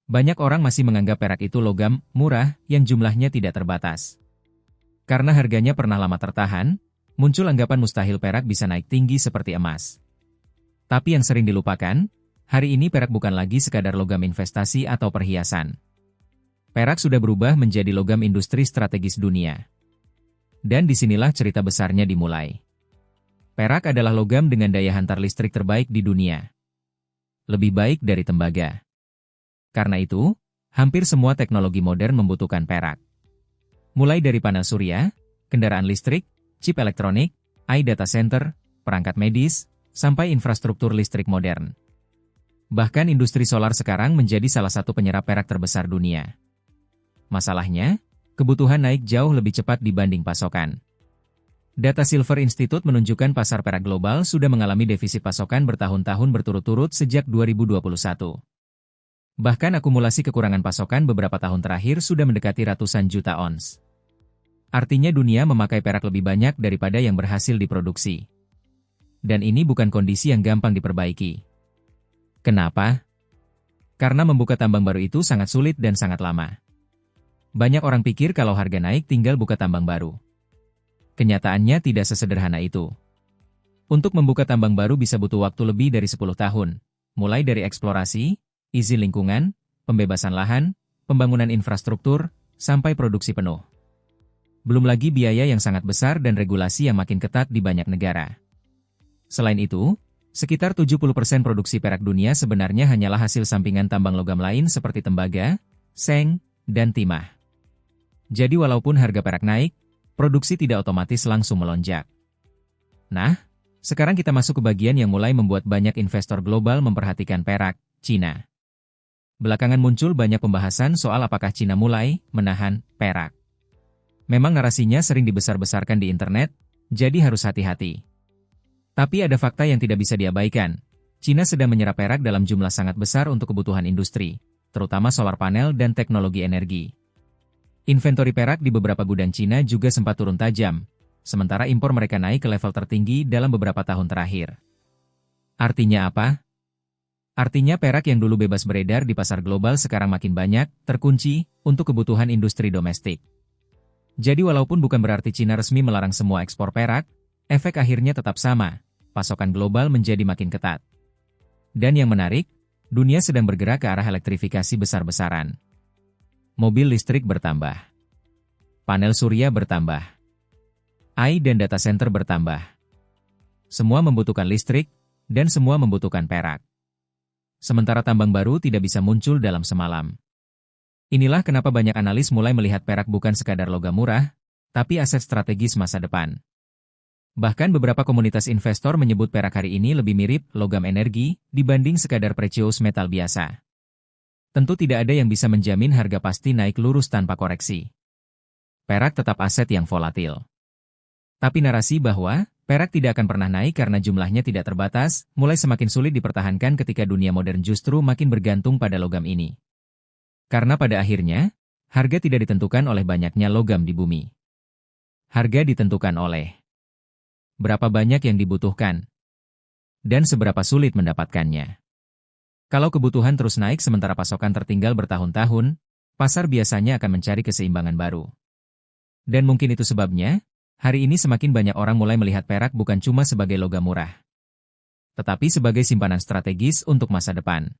Banyak orang masih menganggap perak itu logam murah yang jumlahnya tidak terbatas. Karena harganya pernah lama tertahan, muncul anggapan mustahil perak bisa naik tinggi seperti emas. Tapi yang sering dilupakan, hari ini perak bukan lagi sekadar logam investasi atau perhiasan. Perak sudah berubah menjadi logam industri strategis dunia. Dan disinilah cerita besarnya dimulai. Perak adalah logam dengan daya hantar listrik terbaik di dunia. Lebih baik dari tembaga. Karena itu, hampir semua teknologi modern membutuhkan perak. Mulai dari panel surya, kendaraan listrik, chip elektronik, AI data center, perangkat medis, sampai infrastruktur listrik modern. Bahkan industri solar sekarang menjadi salah satu penyerap perak terbesar dunia. Masalahnya, kebutuhan naik jauh lebih cepat dibanding pasokan. Data Silver Institute menunjukkan pasar perak global sudah mengalami defisit pasokan bertahun-tahun berturut-turut sejak 2021. Bahkan akumulasi kekurangan pasokan beberapa tahun terakhir sudah mendekati ratusan juta ons. Artinya dunia memakai perak lebih banyak daripada yang berhasil diproduksi. Dan ini bukan kondisi yang gampang diperbaiki. Kenapa? Karena membuka tambang baru itu sangat sulit dan sangat lama. Banyak orang pikir kalau harga naik tinggal buka tambang baru. Kenyataannya tidak sesederhana itu. Untuk membuka tambang baru bisa butuh waktu lebih dari 10 tahun, mulai dari eksplorasi, izin lingkungan, pembebasan lahan, pembangunan infrastruktur, sampai produksi penuh. Belum lagi biaya yang sangat besar dan regulasi yang makin ketat di banyak negara. Selain itu, sekitar 70% produksi perak dunia sebenarnya hanyalah hasil sampingan tambang logam lain seperti tembaga, seng, dan timah. Jadi walaupun harga perak naik, produksi tidak otomatis langsung melonjak. Nah, sekarang kita masuk ke bagian yang mulai membuat banyak investor global memperhatikan perak, Cina. Belakangan muncul banyak pembahasan soal apakah Cina mulai menahan perak. Memang narasinya sering dibesar-besarkan di internet, jadi harus hati-hati. Tapi ada fakta yang tidak bisa diabaikan. Cina sedang menyerap perak dalam jumlah sangat besar untuk kebutuhan industri, terutama solar panel dan teknologi energi. Inventori perak di beberapa gudang Cina juga sempat turun tajam, sementara impor mereka naik ke level tertinggi dalam beberapa tahun terakhir. Artinya apa? Artinya perak yang dulu bebas beredar di pasar global sekarang makin banyak, terkunci, untuk kebutuhan industri domestik. Jadi walaupun bukan berarti Cina resmi melarang semua ekspor perak, efek akhirnya tetap sama, pasokan global menjadi makin ketat. Dan yang menarik, dunia sedang bergerak ke arah elektrifikasi besar-besaran. Mobil listrik bertambah. Panel surya bertambah. AI dan data center bertambah. Semua membutuhkan listrik, dan semua membutuhkan perak. Sementara tambang baru tidak bisa muncul dalam semalam. Inilah kenapa banyak analis mulai melihat perak bukan sekadar logam murah, tapi aset strategis masa depan. Bahkan beberapa komunitas investor menyebut perak hari ini lebih mirip logam energi dibanding sekadar precious metal biasa. Tentu tidak ada yang bisa menjamin harga pasti naik lurus tanpa koreksi. Perak tetap aset yang volatil. Tapi narasi bahwa perak tidak akan pernah naik karena jumlahnya tidak terbatas, mulai semakin sulit dipertahankan ketika dunia modern justru makin bergantung pada logam ini. Karena pada akhirnya, harga tidak ditentukan oleh banyaknya logam di bumi. Harga ditentukan oleh berapa banyak yang dibutuhkan dan seberapa sulit mendapatkannya. Kalau kebutuhan terus naik sementara pasokan tertinggal bertahun-tahun, pasar biasanya akan mencari keseimbangan baru. Dan mungkin itu sebabnya, hari ini semakin banyak orang mulai melihat perak bukan cuma sebagai logam murah, tetapi sebagai simpanan strategis untuk masa depan.